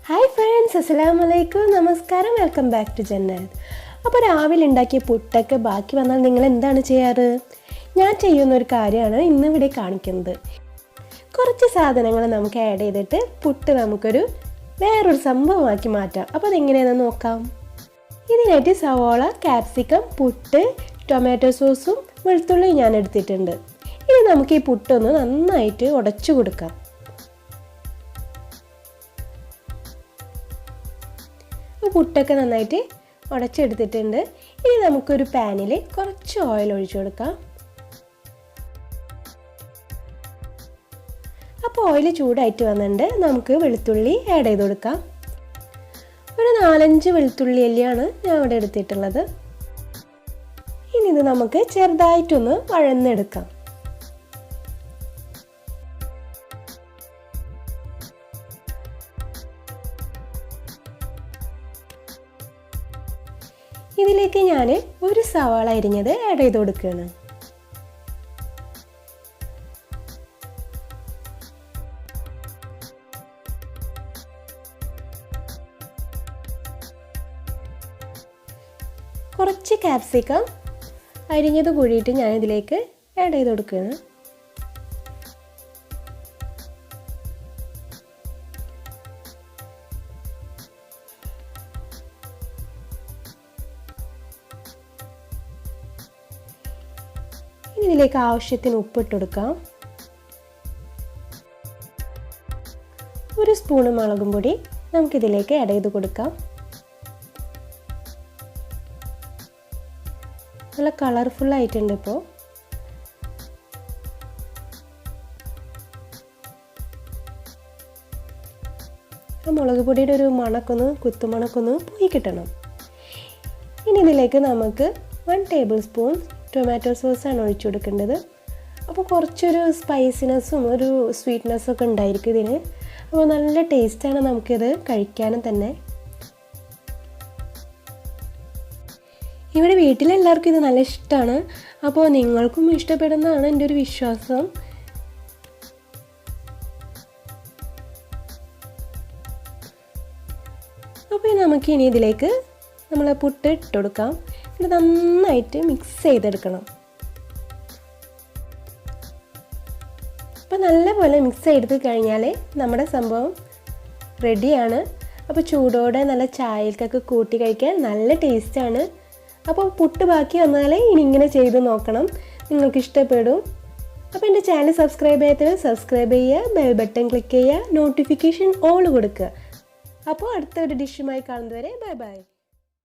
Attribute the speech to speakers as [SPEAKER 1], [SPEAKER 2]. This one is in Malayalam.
[SPEAKER 1] Hi friends, Assalamualaikum, Namaskaram, welcome back to Jannath. അപ്പോൾ രാവിലെ ഉണ്ടാക്കിയ പുട്ടൊക്കെ ബാക്കി വന്നാൽ നിങ്ങൾ എന്താണ് ചെയ്യാറ്? ഞാൻ ചെയ്യുന്ന ഒരു കാര്യമാണ് ഇന്ന് ഇവിടെ കാണിക്കുന്നത്. കുറച്ച് സാധനങ്ങൾ നമുക്ക് ആഡ് ചെയ്തിട്ട് പുട്ട് നമുക്കൊരു വേറൊരു സംഭവമാക്കി മാറ്റാം. അപ്പോൾ അതെങ്ങനെയാണെന്ന് നോക്കാം. ഇതിനായിട്ട് സവാള, ക്യാപ്സിക്കം, പുട്ട്, ടൊമാറ്റോ സോസും വെളുത്തുള്ളിയും ഞാൻ എടുത്തിട്ടുണ്ട്. ഇനി നമുക്ക് ഈ പുട്ടൊന്ന് നന്നായിട്ട് ഉടച്ചു കൊടുക്കാം. പുട്ടൊക്കെ നന്നായിട്ട് ഉടച്ചെടുത്തിട്ടുണ്ട്. ഇനി നമുക്കൊരു പാനിൽ കുറച്ച് ഓയിൽ ഒഴിച്ചു കൊടുക്കാം. അപ്പോൾ ഓയിൽ ചൂടായിട്ട് വന്നിട്ടുണ്ട്. നമുക്ക് വെളുത്തുള്ളി ആഡ് ചെയ്ത് കൊടുക്കാം. ഒരു 4-5 വെളുത്തുള്ളി അല്ലിയാണ് ഞാൻ ഇവിടെ എടുത്തിട്ടുള്ളത്. ഇനി ഇത് നമുക്ക് ചെറുതായിട്ടൊന്ന് വഴന്നെടുക്കാം. ഇതിലേക്ക് ഞാൻ ഒരു സവാള അരിഞ്ഞത് ആഡ് ചെയ്ത് കൊടുക്കുകയാണ്. കുറച്ച് ക്യാപ്സിക്കം അരിഞ്ഞത് കൂടിയിട്ട് ഞാൻ ഇതിലേക്ക് ആഡ് ചെയ്ത് കൊടുക്കുകയാണ്. ഇതിലേക്ക് ആവശ്യത്തിന് ഉപ്പിട്ട് കൊടുക്കാം. ഒരു സ്പൂണ് മുളകും പൊടി നമുക്കിതിലേക്ക് ആഡ് ചെയ്ത് കൊടുക്കാം. നല്ല കളർഫുൾ ആയിട്ടുണ്ട്. ഇപ്പോൾ ആ മുളക് പൊടിയുടെ ഒരു കുത്തുമണക്കൊന്ന് പോയി കിട്ടണം. ഇനി ഇതിലേക്ക് നമുക്ക് 1 ടേബിൾ സ്പൂൺ ടൊമാറ്റോ സോസാണ് ഒഴിച്ചു കൊടുക്കേണ്ടത്. അപ്പോൾ കുറച്ചൊരു സ്പൈസിനെസ്സും ഒരു സ്വീറ്റ്നെസ്സും ഒക്കെ ഉണ്ടായിരിക്കും ഇതിന്. അപ്പോൾ നല്ല ടേസ്റ്റാണ് നമുക്കിത് കഴിക്കാനും തന്നെ. ഇവിടെ വീട്ടിലെല്ലാവർക്കും ഇത് നല്ല ഇഷ്ടമാണ്. അപ്പോൾ നിങ്ങൾക്കും ഇഷ്ടപ്പെടുന്നതാണ് എൻ്റെ ഒരു വിശ്വാസം. അപ്പോൾ നമുക്ക് ഇനി ഇതിലേക്ക് നമ്മൾ പുട്ട് ഇട്ട് കൊടുക്കാം. ഇത് നന്നായിട്ട് മിക്സ് ചെയ്തെടുക്കണം. അപ്പോൾ നല്ലപോലെ മിക്സ് ചെയ്ത് കഴിഞ്ഞാൽ നമ്മുടെ സംഭവം റെഡിയാണ്. അപ്പോൾ ചൂടോടെ നല്ല ചായക്കൊക്കെ കൂട്ടി കഴിക്കാൻ നല്ല ടേസ്റ്റാണ്. അപ്പോൾ പുട്ട് ബാക്കി വന്നാൽ ഇനി ഇങ്ങനെ ചെയ്ത് നോക്കണം, നിങ്ങൾക്ക് ഇഷ്ടപ്പെടും. അപ്പോൾ എൻ്റെ ചാനൽ സബ്സ്ക്രൈബ് ചെയ്യാത്തവർ സബ്സ്ക്രൈബ് ചെയ്യുക, ബെൽ ബട്ടൺ ക്ലിക്ക് ചെയ്യുക, നോട്ടിഫിക്കേഷൻ ഓൾ കൊടുക്കുക. അപ്പോൾ അടുത്തൊരു ഡിഷുമായി കാണുന്നതുവരെ ബൈ ബൈ.